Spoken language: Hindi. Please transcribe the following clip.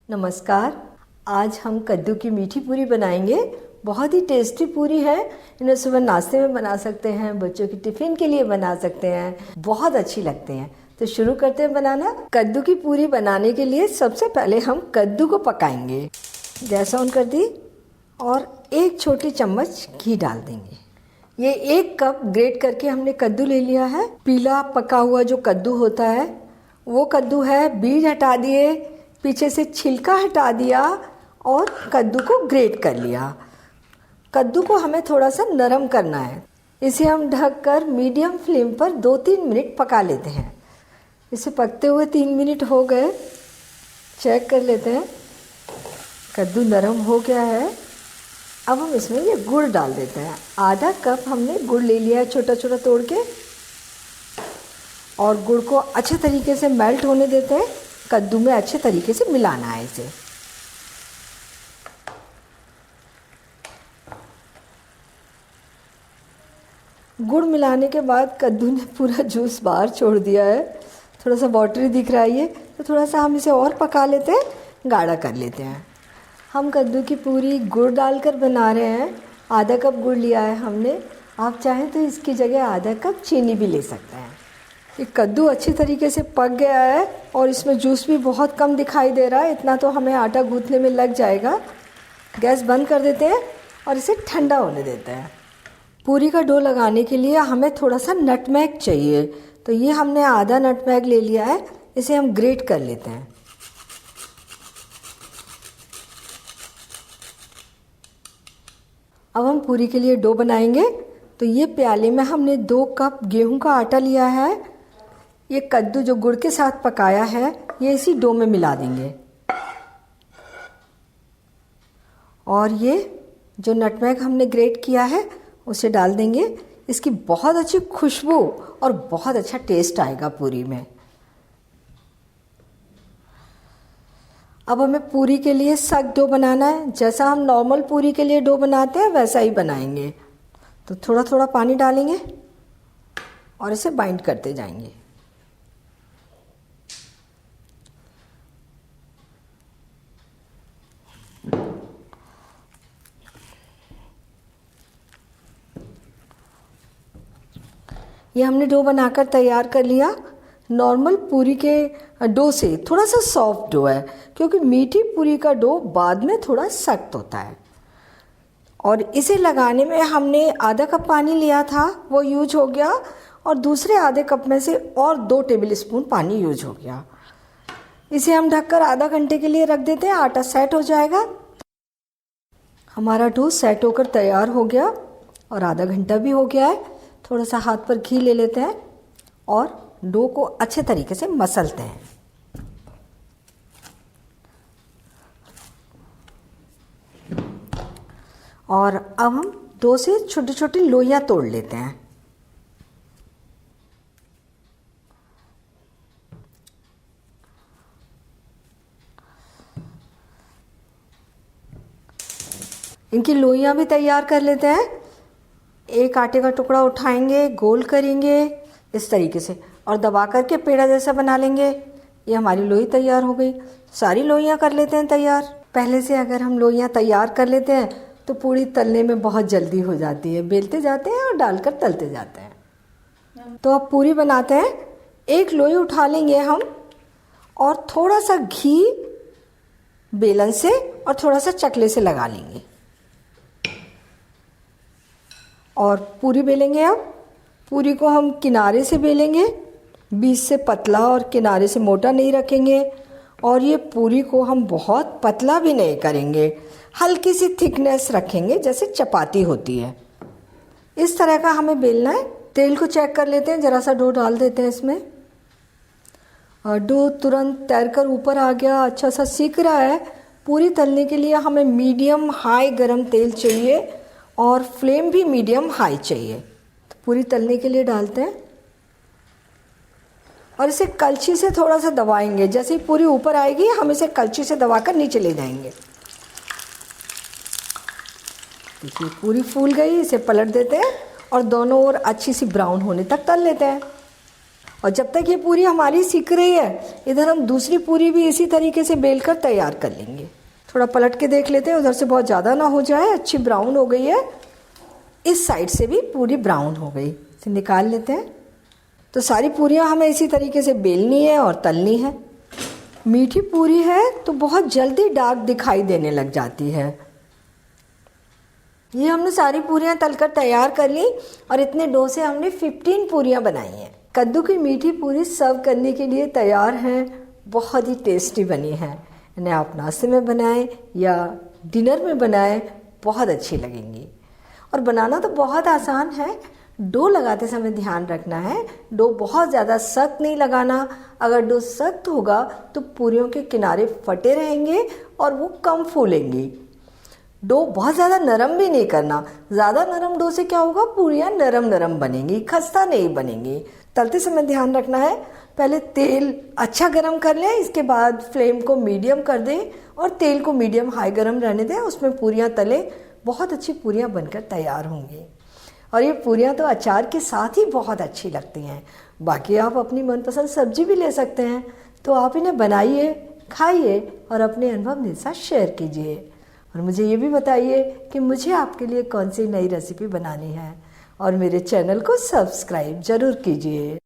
नमस्कार। आज हम कद्दू की मीठी पूरी बनाएंगे। बहुत ही टेस्टी पूरी है। इन्हें सुबह नाश्ते में बना सकते हैं, बच्चों की टिफ़िन के लिए बना सकते हैं, बहुत अच्छी लगते हैं। तो शुरू करते हैं बनाना। कद्दू की पूरी बनाने के लिए सबसे पहले हम कद्दू को पकाएंगे। गैस ऑन कर दी और 1 छोटी चम्मच घी डाल देंगे। ये 1 कप ग्रेट करके हमने कद्दू ले लिया है। पीला पका हुआ जो कद्दू होता है वो कद्दू है। बीज हटा दिए, पीछे से छिलका हटा दिया और कद्दू को ग्रेट कर लिया। कद्दू को हमें थोड़ा सा नरम करना है। इसे हम ढककर मीडियम फ्लेम पर 2-3 मिनट पका लेते हैं। इसे पकते हुए 3 मिनट हो गए। चेक कर लेते हैं, कद्दू नरम हो गया है। अब हम इसमें ये गुड़ डाल देते हैं। आधा कप हमने गुड़ ले लिया है छोटा छोटा तोड़ के, और गुड़ को अच्छे तरीके से मेल्ट होने देते हैं। कद्दू में अच्छे तरीके से मिलाना है इसे। गुड़ मिलाने के बाद कद्दू ने पूरा जूस बाहर छोड़ दिया है, थोड़ा सा वाटरी दिख रहा है ये, तो थोड़ा सा हम इसे और पका लेते हैं, गाढ़ा कर लेते हैं। हम कद्दू की पूरी गुड़ डालकर बना रहे हैं। आधा कप गुड़ लिया है हमने। आप चाहें तो इसकी जगह आधा कप चीनी भी ले सकते हैं। ये कद्दू अच्छी तरीके से पक गया है और इसमें जूस भी बहुत कम दिखाई दे रहा है। इतना तो हमें आटा गूंथने में लग जाएगा। गैस बंद कर देते हैं और इसे ठंडा होने देते हैं। पूरी का डो लगाने के लिए हमें थोड़ा सा नटमेग चाहिए, तो ये हमने आधा नटमेग ले लिया है। इसे हम ग्रेट कर लेते हैं। अब हम पूरी के लिए डो बनाएंगे। तो ये प्याले में हमने 2 कप गेहूं का आटा लिया है। ये कद्दू जो गुड़ के साथ पकाया है ये इसी डो में मिला देंगे, और ये जो नटमेग हमने ग्रेट किया है उसे डाल देंगे। इसकी बहुत अच्छी खुशबू और बहुत अच्छा टेस्ट आएगा पूरी में। अब हमें पूरी के लिए सख्त डो बनाना है। जैसा हम नॉर्मल पूरी के लिए डो बनाते हैं वैसा ही बनाएंगे। तो थोड़ा थोड़ा पानी डालेंगे और इसे बाइंड करते जाएंगे। ये हमने डो बनाकर तैयार कर लिया। नॉर्मल पूरी के डो से थोड़ा सा सॉफ्ट डो है, क्योंकि मीठी पूरी का डो बाद में थोड़ा सख्त होता है। और इसे लगाने में हमने आधा कप पानी लिया था, वो यूज हो गया, और दूसरे आधे कप में से और 2 टेबल स्पून पानी यूज हो गया। इसे हम ढककर आधा घंटे के लिए रख देते हैं। आटा सेट हो जाएगा। हमारा डो सेट होकर तैयार हो गया और आधा घंटा भी हो गया है। थोड़ा सा हाथ पर घी ले लेते हैं और डो को अच्छे तरीके से मसलते हैं। और अब हम 2 से छोटी छोटी लोइयां तोड़ लेते हैं। इनकी लोइयां भी तैयार कर लेते हैं। एक आटे का टुकड़ा उठाएंगे, गोल करेंगे इस तरीके से और दबा करके पेड़ा जैसा बना लेंगे। ये हमारी लोई तैयार हो गई। सारी लोइयां कर लेते हैं तैयार। पहले से अगर हम लोइयां तैयार कर लेते हैं तो पूरी तलने में बहुत जल्दी हो जाती है। बेलते जाते हैं और डालकर तलते जाते हैं। तो अब पूरी बनाते हैं। एक लोई उठा लेंगे हम और थोड़ा सा घी बेलन से और थोड़ा सा चकले से लगा लेंगे और पूरी बेलेंगे। अब पूरी को हम किनारे से बेलेंगे, बीच से पतला और किनारे से मोटा नहीं रखेंगे। और ये पूरी को हम बहुत पतला भी नहीं करेंगे, हल्की सी थिकनेस रखेंगे जैसे चपाती होती है। इस तरह का हमें बेलना है। तेल को चेक कर लेते हैं। ज़रा सा डो डाल देते हैं इसमें। और डो तुरंत तैरकर ऊपर आ गया, अच्छा सा सिक रहा है। पूरी तलने के लिए हमें मीडियम हाई गरम तेल चाहिए और फ्लेम भी मीडियम हाई चाहिए। तो पूरी तलने के लिए डालते हैं और इसे कलछी से थोड़ा सा दबाएंगे। जैसे ही पूरी ऊपर आएगी हम इसे कलछी से दबाकर नीचे ले जाएंगे। देखिए पूरी फूल गई। इसे पलट देते हैं और दोनों ओर अच्छी सी ब्राउन होने तक तल लेते हैं। और जब तक ये पूरी हमारी सिक रही है, इधर हम दूसरी पूरी भी इसी तरीके से बेल कर तैयार कर लेंगे। थोड़ा पलट के देख लेते हैं, उधर से बहुत ज़्यादा ना हो जाए। अच्छी ब्राउन हो गई है, इस साइड से भी पूरी ब्राउन हो गई, इसे निकाल लेते हैं। तो सारी पूरियाँ हमें इसी तरीके से बेलनी है और तलनी है। मीठी पूरी है तो बहुत जल्दी डार्क दिखाई देने लग जाती है। ये हमने सारी पूरियाँ तलकर तैयार कर ली और इतने डो से हमने 15 पूरियाँ बनाई हैं। कद्दू की मीठी पूरी सर्व करने के लिए तैयार हैं। बहुत ही टेस्टी बनी है। इन्हें आप नाश्ते में बनाएं या डिनर में बनाएं, बहुत अच्छी लगेंगी। और बनाना तो बहुत आसान है। डो लगाते समय ध्यान रखना है, डो बहुत ज़्यादा सख्त नहीं लगाना। अगर डो सख्त होगा तो पूरियों के किनारे फटे रहेंगे और वो कम फूलेंगी। डो बहुत ज़्यादा नरम भी नहीं करना। ज़्यादा नरम डो से क्या होगा, पूरियाँ नरम नरम बनेंगी, खस्ता नहीं बनेंगी। तलते समय ध्यान रखना है, पहले तेल अच्छा गरम कर लें, इसके बाद फ्लेम को मीडियम कर दें और तेल को मीडियम हाई गरम रहने दें। उसमें पूरियाँ तलें, बहुत अच्छी पूरियाँ बनकर तैयार होंगी। और ये पूरियाँ तो अचार के साथ ही बहुत अच्छी लगती हैं। बाकी आप अपनी मनपसंद सब्जी भी ले सकते हैं। तो आप इन्हें बनाइए, खाइए और अपने अनुभव मेरे साथ शेयर कीजिए। और मुझे ये भी बताइए कि मुझे आपके लिए कौन सी नई रेसिपी बनानी है। और मेरे चैनल को सब्सक्राइब ज़रूर कीजिए।